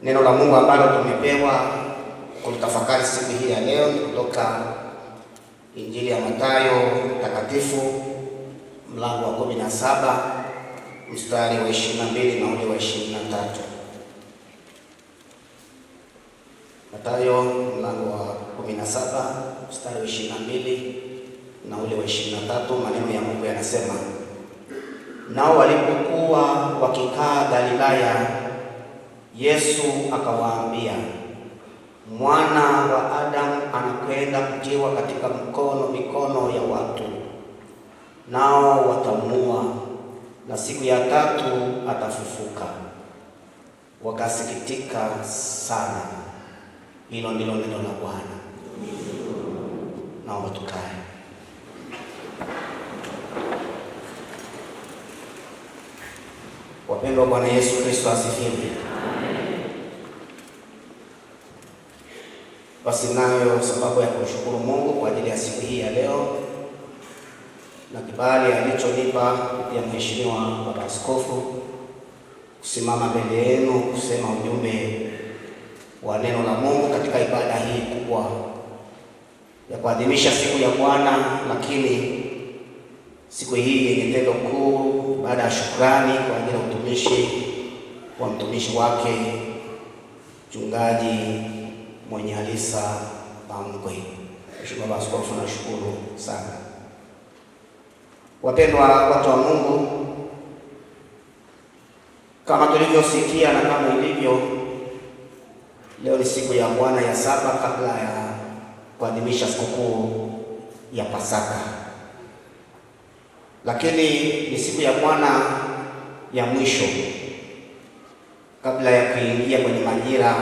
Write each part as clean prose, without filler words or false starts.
Neno la Mungu ambalo tumepewa kulitafakari siku hii ya leo ni kutoka Injili ya Mathayo takatifu mlango wa 17 mstari wa 22 na ule wa 23. Mathayo mlango wa 17 mstari wa 22 na ule wa 23. Maneno ya Mungu yanasema, nao walipokuwa wakikaa Galilaya, Yesu akawaambia, Mwana wa Adamu anakwenda kutiwa katika mikono ya watu, nao watamuua, na siku ya tatu atafufuka. Wakasikitika sana. Hilo ndilo neno la Bwana. Naomba tukae. Wapendwa, Bwana Yesu Kristo asifiwe. Basi nayo sababu ya kumshukuru Mungu kwa ajili ya siku hii ya leo na kibali alichonipa kupitia Mheshimiwa Baba Askofu kusimama mbele yenu kusema ujumbe wa neno la Mungu katika ibada hii kubwa ya kuadhimisha siku ya Bwana, lakini siku hii yenye tendo kuu, baada ya shukrani kwa ajili ya utumishi wa mtumishi wake Mchungaji Mwenyehalisa Bamgwe. Mheshimiwa Baba Askofu, nashukuru sana. Wapendwa watu wa Mungu, kama tulivyosikia na kama ilivyo, leo ni siku ya Bwana ya saba kabla ya kuadhimisha sikukuu ya Pasaka, lakini ni siku ya Bwana ya mwisho kabla ya kuingia kwenye majira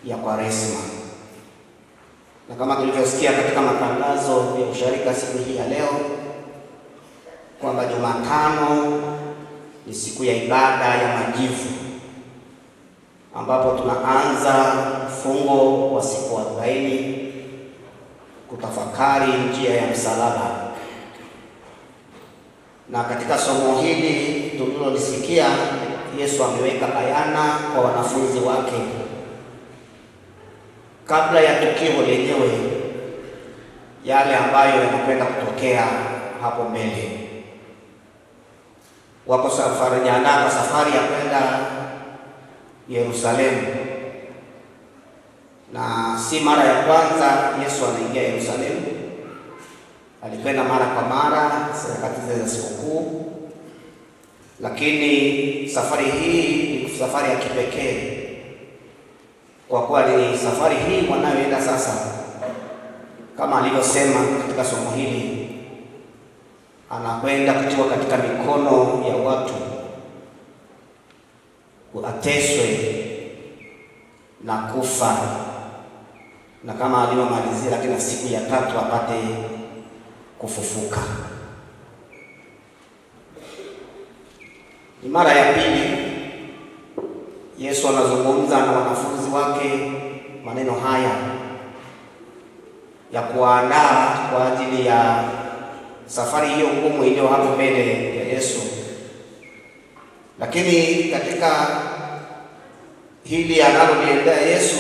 ya Kwaresma. Na kama tulivyosikia katika matangazo ya usharika siku hii ya leo kwamba Jumatano ni siku ya ibada ya majivu, ambapo tunaanza mfungo wa siku 40 kutafakari njia ya msalaba. Na katika somo hili tulilolisikia, Yesu ameweka bayana kwa wanafunzi wake kabla ya tukio lenyewe yale ambayo yanakwenda kutokea hapo mbele. Wako safari ya kwenda Yerusalemu, na si mara ya kwanza Yesu anaingia Yerusalemu. Alikwenda mara kwa mara nyakati za sikukuu, lakini safari hii ni safari ya kipekee, kwa kuwa ni safari hii wanayoenda sasa, kama alivyosema katika somo hili, anakwenda kutiwa katika mikono ya watu, ateswe na kufa, na kama alivyomalizia, lakini siku ya tatu apate kufufuka. Ni mara ya pili Yesu anazungumza na wanafunzi wake maneno haya ya kuandaa kwa ajili ya safari hiyo ngumu iliyo hapo mbele ya Yesu. Lakini katika hili analoliendea Yesu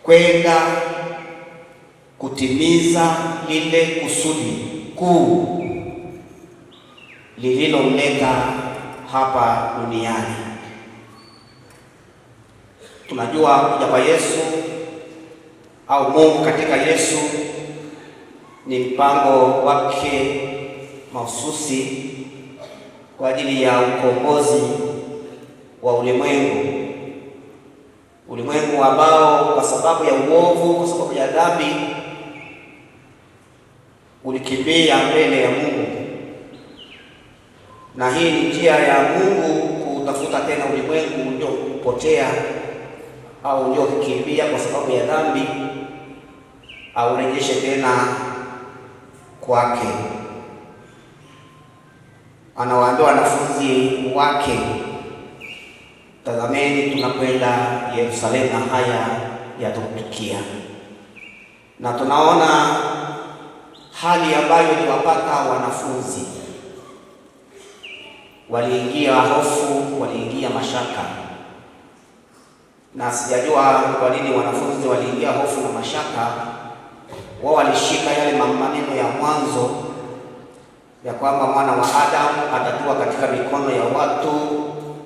anakwenda kutimiza lile kusudi kuu lililomleta hapa duniani. Tunajua kuja kwa Yesu au Mungu katika Yesu ni mpango wake mahususi kwa ajili ya ukombozi wa ulimwengu ambao kwa sababu ya uovu, kwa sababu ya dhambi, ulikimbia mbele ya Mungu. Na hii ni njia ya Mungu kutafuta tena ulimwengu uliopotea au uliokimbia kwa sababu ya dhambi, aurejeshe tena kwake. Anawaambia wanafunzi wake, tazameni tunakwenda Yerusalemu na haya yatatukia. Na tunaona hali ambayo iliwapata wanafunzi. Waliingia hofu, waliingia mashaka, na sijajua kwa nini wanafunzi waliingia hofu na mashaka. Wao walishika yale maneno ya mwanzo ya kwamba mwana wa Adamu atatua katika mikono ya watu,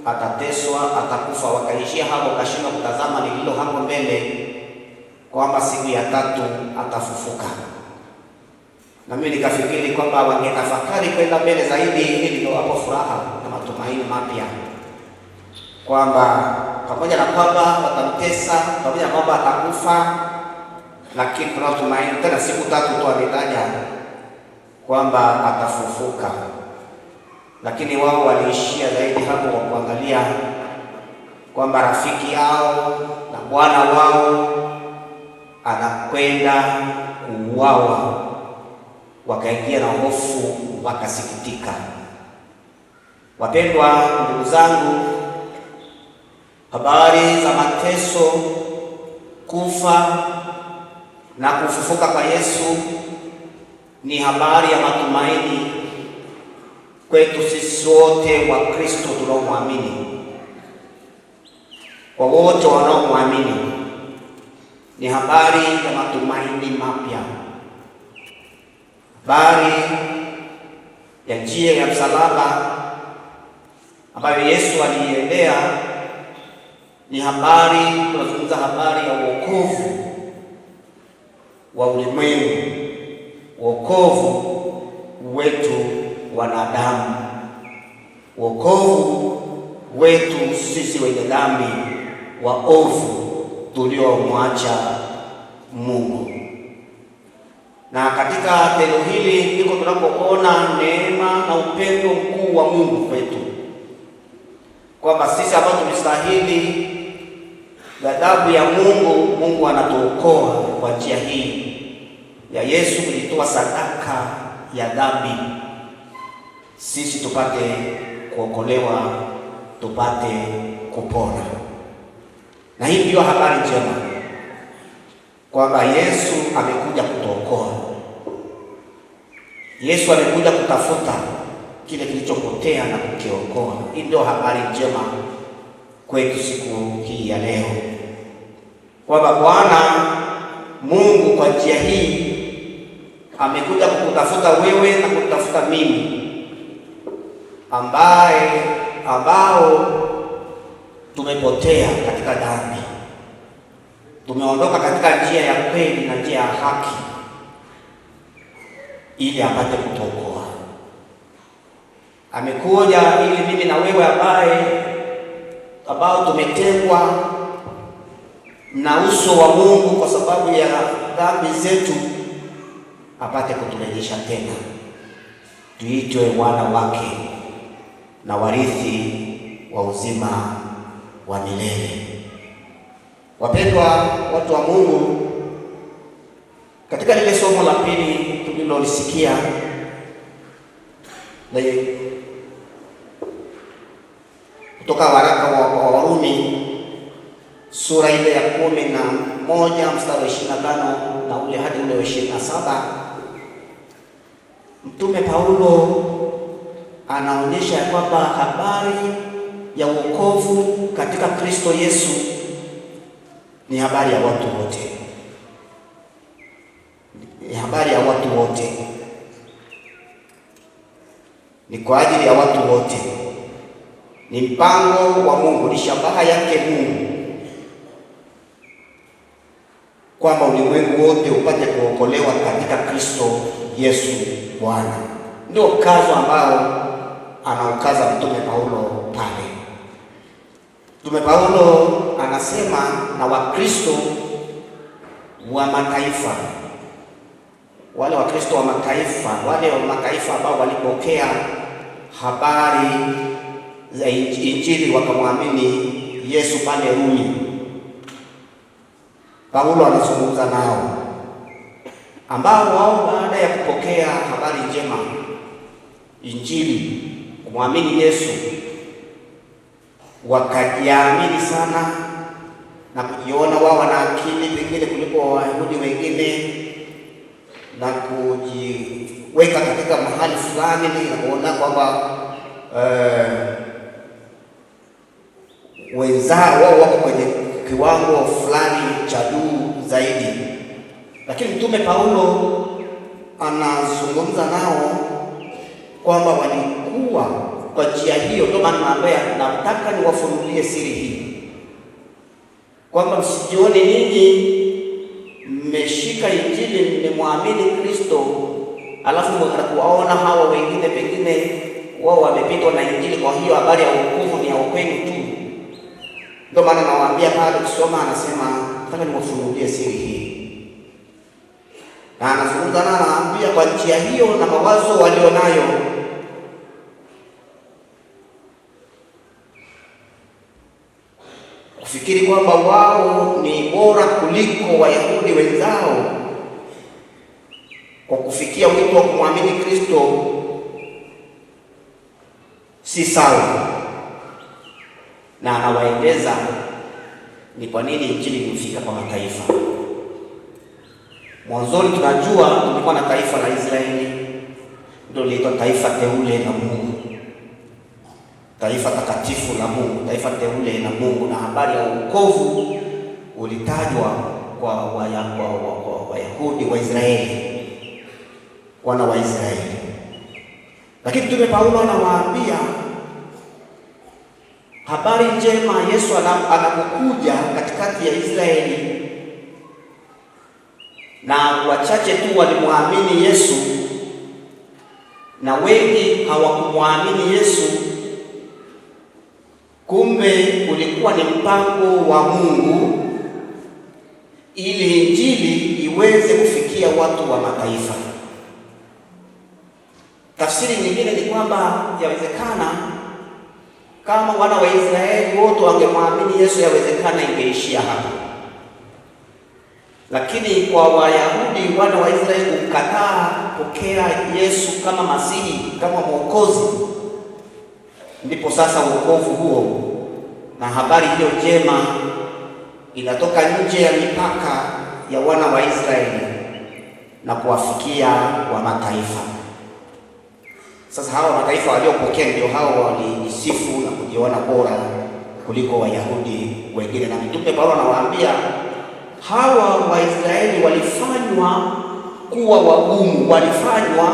atateswa, atakufa. Wakaishia hapo, wakashindwa kutazama lililo hapo mbele, kwamba siku ya tatu atafufuka. Na mimi nikafikiri kwamba wangetafakari kwenda mbele zaidi, ili ndio hapo furaha na matumaini mapya, kwamba pamoja na kwamba watamtesa, pamoja na kwamba atakufa, lakini tunatumaini tena siku tatu tu ametaja kwamba atafufuka. Lakini wao waliishia zaidi hapo kwa kuangalia kwamba rafiki yao na Bwana wao anakwenda kuuawa. Wakaingia na hofu, wakasikitika. Wapendwa ndugu zangu, habari za mateso, kufa na kufufuka kwa Yesu ni habari ya matumaini kwetu sisi wote wa Kristo tunaomwamini. Kwa wote wanaomwamini ni habari ya matumaini mapya, habari ya njia ya msalaba ambayo Yesu aliiendea. Ni habari, tunazungumza habari ya wokovu wa ulimwengu, wokovu wetu wanadamu, wokovu wetu sisi wenye dhambi, waovu tuliomwacha Mungu. Na katika tendo hili ndiko tunapoona neema na upendo mkuu wa Mungu kwetu, kwamba sisi ambao tulistahili ghadhabu ya Mungu, Mungu anatuokoa kwa njia hii ya Yesu kujitoa sadaka ya dhambi, sisi tupate kuokolewa, tupate kupona. Na hii ndio habari njema, kwamba Yesu amekuja kutuokoa. Yesu amekuja kutafuta kile kilichopotea na kukiokoa. Hii ndio habari njema kwetu siku hii ya leo, kwamba Bwana Mungu kwa njia hii amekuja kukutafuta wewe na kutafuta mimi, ambao tumepotea katika dhambi, tumeondoka katika njia ya kweli na njia ya haki, ili apate kutuokoa. Amekuja ili mimi na wewe ambao tumetengwa na uso wa Mungu kwa sababu ya dhambi zetu, apate kuturejesha tena, tuitwe wana wake na warithi wa uzima wa milele. Wapendwa watu wa Mungu, katika lile somo la pili tulilolisikia kutoka waraka wa Warumi sura ile ya 11 mstari wa 25 na ule hadi ule wa 27, Mtume Paulo anaonyesha kwamba habari ya wokovu katika Kristo Yesu ni habari ya watu wote, ni habari ya watu wote, ni kwa ajili ya watu wote, ni mpango wa Mungu, ni shabaha yake Mungu, kwamba ulimwengu wote upate kuokolewa katika Kristo Yesu Bwana. Ndio kazo ambao anaukaza Mtume Paulo pale. Mtume Paulo anasema na Wakristo wa mataifa, wale Wakristo wa mataifa, wale wa mataifa ambao walipokea habari za Injili wakamwamini Yesu pale Rumi. Paulo anazungumza nao, ambao wao baada ya kupokea habari njema, Injili, kumwamini Yesu, wakajiamini sana na kujiona wao wana akili pengine kuliko Wayahudi wengine, na kujiweka katika mahali fulani, kuona kwamba wenzao wao wako kwenye kiwango fulani cha juu zaidi. Lakini Mtume Paulo anazungumza nao kwamba walikuwa kwa njia hiyo. Ndio maana naambia, nataka niwafunulie siri hii kwamba msijione ninyi mmeshika Injili, mmemwamini Kristo, alafu mkawaona hawa wengine pengine wao wamepitwa na Injili, kwa hiyo habari ya wokovu ni ya kwenu tu. Ndio maana nawaambia pale kusoma, anasema nataka niwafunulie siri hii, na anazungumza na anaambia kwa njia hiyo na mawazo walionayo kufikiri kwamba wao ni bora kuliko Wayahudi wenzao kwa kufikia wito wa kumwamini Kristo si sawa, na anawaeleza ni kwa nini Injili ilifika kwa mataifa. Mwanzoni tunajua tulikuwa na taifa la Israeli, ndio liliitwa taifa teule la Mungu, taifa takatifu la Mungu, taifa teule la Mungu, na habari ya wokovu ulitajwa kwa Wayahudi wa Israeli, wana wa Israeli. Lakini Mtume Paulo anawaambia habari njema. Yesu anapokuja katikati ya Israeli, na wachache tu walimwamini Yesu na wengi hawakumwamini Yesu. Kumbe ulikuwa ni mpango wa Mungu ili Injili iweze kufikia watu wa mataifa. Tafsiri nyingine ni kwamba yawezekana kama wana wa Israeli wote wangemwamini Yesu, yawezekana ingeishia hapa. Lakini kwa Wayahudi, wana wa Israeli kukataa kupokea Yesu kama Masihi, kama Mwokozi, ndipo sasa wokovu huo na habari hiyo njema inatoka nje ya mipaka ya wana wa Israeli na kuwafikia wa mataifa. Sasa hawa mataifa waliopokea ndio hao walijisifu na kujiona bora kuliko Wayahudi wengine. Na Mtume Paulo anawaambia hawa Waisraeli walifanywa kuwa wagumu, walifanywa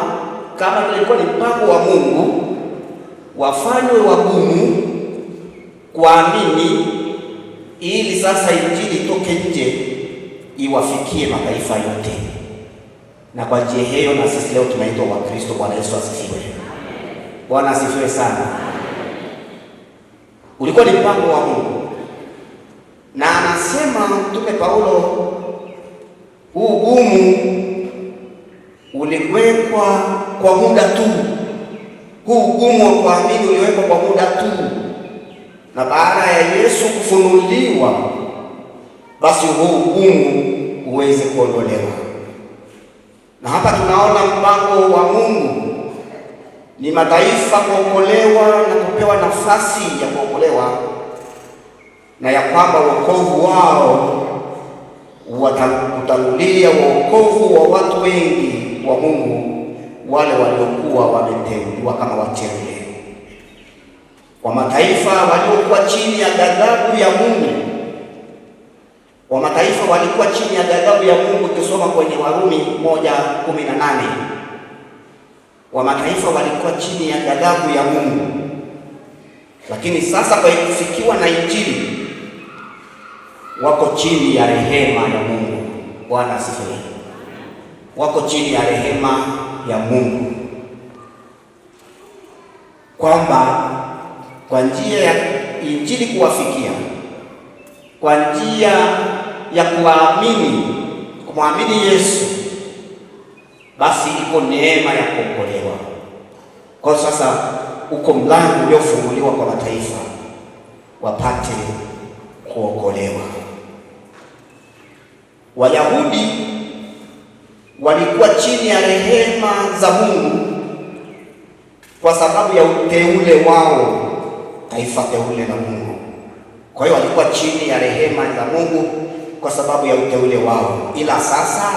kama ilikuwa ni mpango wa Mungu, wafanywe wagumu kuamini, ili sasa Injili itoke nje iwafikie mataifa yote. Na kwa njia hiyo na sisi leo tunaitwa Wakristo. Bwana Yesu asifiwe. Bwana asifiwe sana. Ulikuwa ni mpango wa Mungu, na anasema Mtume Paulo, huu ugumu uliwekwa kwa muda tu. Huu ugumu wa kuamini uliwekwa kwa muda tu, na baada ya Yesu kufunuliwa, basi huu ugumu uweze kuondolewa. Na hapa tunaona mpango wa Mungu ni mataifa kuokolewa na kupewa nafasi ya kuokolewa, na ya kwamba wokovu wao watatangulia wokovu wa watu wengi wa Mungu, wale waliokuwa wameteuliwa kama wateule wa mataifa waliokuwa chini ya ghadhabu ya Mungu. Wa mataifa walikuwa chini ya ghadhabu ya Mungu. Ukisoma kwenye Warumi 1:18, wa mataifa walikuwa chini ya ghadhabu ya Mungu, lakini sasa kwa kufikiwa na Injili wako chini ya rehema ya Mungu. Bwana asifiwe. Wako chini ya rehema ya Mungu, kwamba kwa njia ya Injili kuwafikia, kwa njia ya kumwamini Yesu, basi iko neema ya kuokolewa. Kwa sasa uko mlango uliofunguliwa kwa mataifa wapate kuokolewa. Wayahudi walikuwa chini ya rehema za Mungu kwa sababu ya uteule wao, taifa teule la Mungu. Kwa hiyo walikuwa chini ya rehema za Mungu kwa sababu ya uteule wao. Ila sasa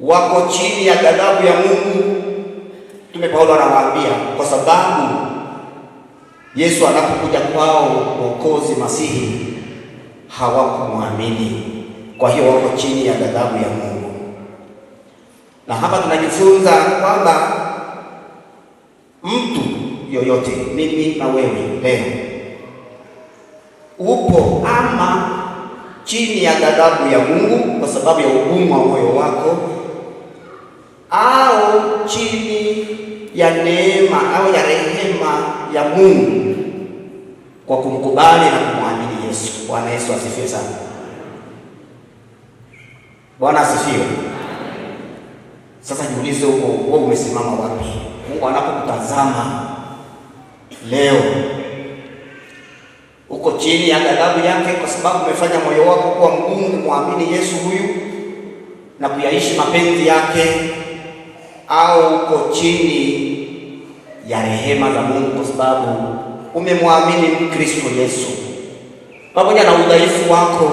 wako chini ya ghadhabu ya Mungu. Mtume Paulo anawaambia kwa sababu Yesu anapokuja kwao, Mwokozi Masihi, hawakumwamini. Kwa hiyo wako chini ya ghadhabu ya Mungu. Na hapa tunajifunza kwamba mtu yoyote, mimi na wewe leo, upo ama chini ya ghadhabu ya Mungu kwa sababu ya ugumu wa moyo wako, au chini ya neema au ya rehema ya Mungu kwa kumkubali na kumwamini Yesu. Bwana Yesu asifiwe sana. Bwana asifiwe. Sasa jiulize, wewe umesimama wapi? Mungu anapokutazama leo, uko chini ya ghadhabu yake kwa sababu umefanya moyo wako kuwa mgumu kumwamini Yesu huyu na kuyaishi mapenzi yake, au uko chini ya rehema za Mungu kwa sababu umemwamini Kristo Yesu pamoja na udhaifu wako,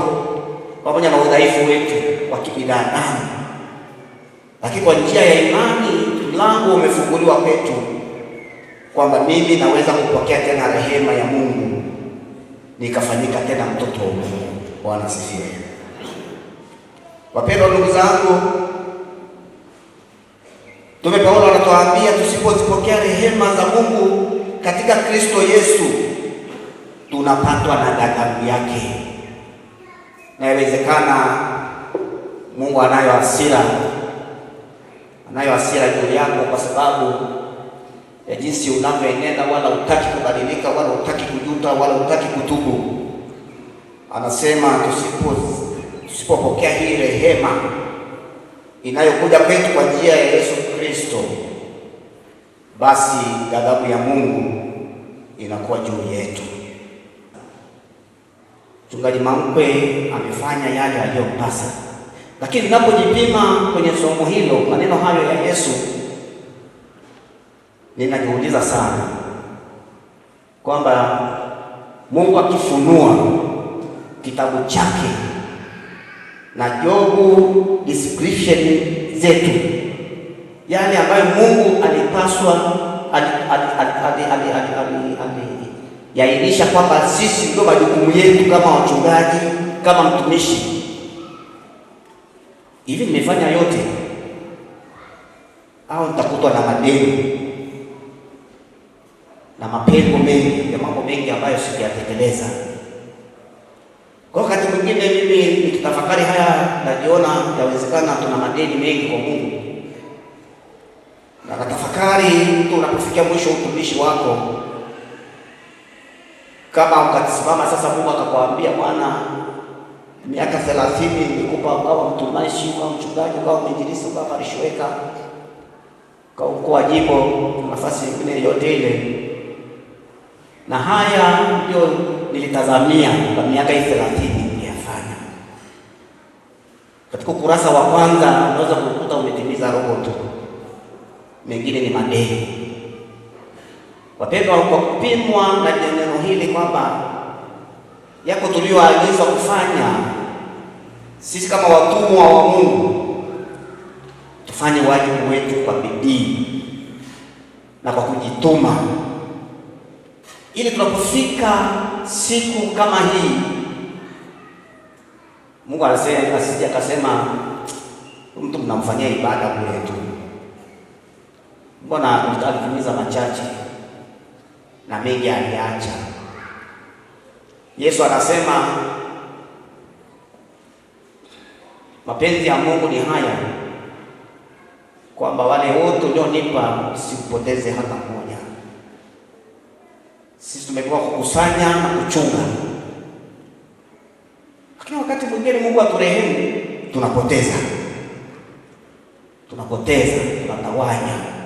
pamoja na udhaifu wetu wa kibinadamu, lakini kwa njia ya imani mlango umefunguliwa kwetu kwamba mimi naweza kupokea tena rehema ya Mungu nikafanyika tena mtoto wa Mungu. Bwana asifiwe. Wapendwa ndugu zangu, Mtume Paulo anatuambia tusipozipokea rehema za Mungu katika Kristo Yesu tunapatwa na ghadhabu yake. Na inawezekana Mungu anayo hasira juu yako kwa sababu ya jinsi unavyoenenda, wala hutaki kubadilika, wala hutaki kujuta, wala hutaki kutubu. Anasema tusipopokea hii rehema inayokuja kwetu kwa njia ya Yesu Kristo, basi ghadhabu ya Mungu inakuwa juu yetu. Mchungaji Mamkwe amefanya yale aliyompasa, lakini ninapojipima kwenye somo hilo, maneno hayo ya Yesu, ninajiuliza sana kwamba Mungu akifunua kitabu chake na Jobu description zetu, yale ambayo Mungu alipaswa yainisha kwamba sisi ndio majukumu yetu kama wachungaji, kama mtumishi, hivi nimefanya yote au nitakutwa na madeni na mapengo mengi ya mambo mengi ambayo sijatekeleza? Kwa wakati mwingine mimi nikitafakari haya najiona yawezekana tuna madeni mengi kwa Mungu. Na natafakari, mtu unapofikia mwisho utumishi wako, kama ukasimama sasa, Mungu akakwambia, bwana, miaka 30 nikupa ukawa mtumishi, ukawa mchungaji, ukawa mwinjilisti, ukawa parishweka, ukawa mkuu wa jimbo, nafasi nyingine yote ile, na haya ndio nilitazamia kwa miaka 30 niliyafanya. Katika ukurasa wa kwanza unaweza kukuta umetimiza robo tu, mengine ni madeni. Wapendwa, kwa kupimwa na neno hili kwamba yako tulioagizwa kufanya, sisi kama watumwa wa Mungu tufanye wajibu wetu kwa bidii na kwa kujituma, ili tunapofika siku kama hii, Mungu asije akasema mtu mnamfanyia ibada bure tu, mbona alitimiza machache na mengi aliacha. Yesu anasema mapenzi ya Mungu ni haya, kwamba wale wote ulionipa usipoteze hata mmoja. Sisi tumepewa kukusanya na kuchunga, lakini wakati mwingine Mungu aturehemu, tunapoteza, tunatawanya.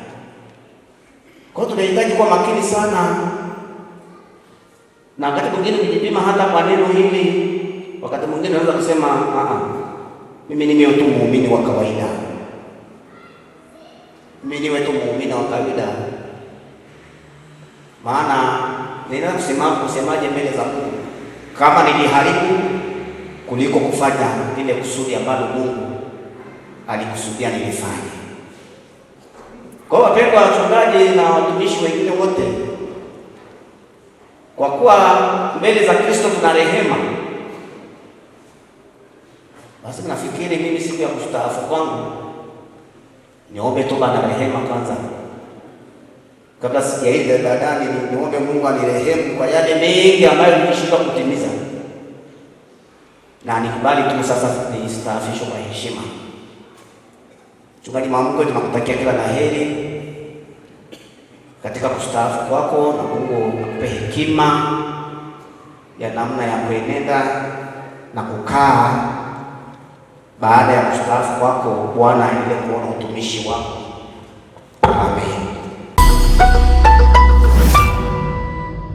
Kwa hiyo tunahitaji kuwa makini sana, na wakati mwingine kujipima hata kwa neno hili. Wakati mwingine unaweza kusema mimi ni tu muumini wa kawaida, mimi niwe tu muumini wa kawaida, maana kusemaje mbele za Mungu kama niliharibu kuliko kufanya lile kusudi ambalo Mungu alikusudia nilifanye. Kwa hiyo wapendwa wachungaji na watumishi wengine wote, kwa kuwa mbele za Kristo tuna rehema, basi nafikiri mimi siku ya kustaafu kwangu niombe toba na rehema kwanza, kabla sijaenda dadani, niombe Mungu anirehemu kwa yale mengi ambayo nilishindwa kutimiza, na nikubali tu sasa nistaafishwe kwa heshima. Mchungaji Mwamko, tunakutakia kila laheri katika kustaafu kwako, na Mungu akupe hekima ya namna ya kuenenda na kukaa baada ya kustaafu kwako. Bwana aendelee kuona utumishi wako. Amen.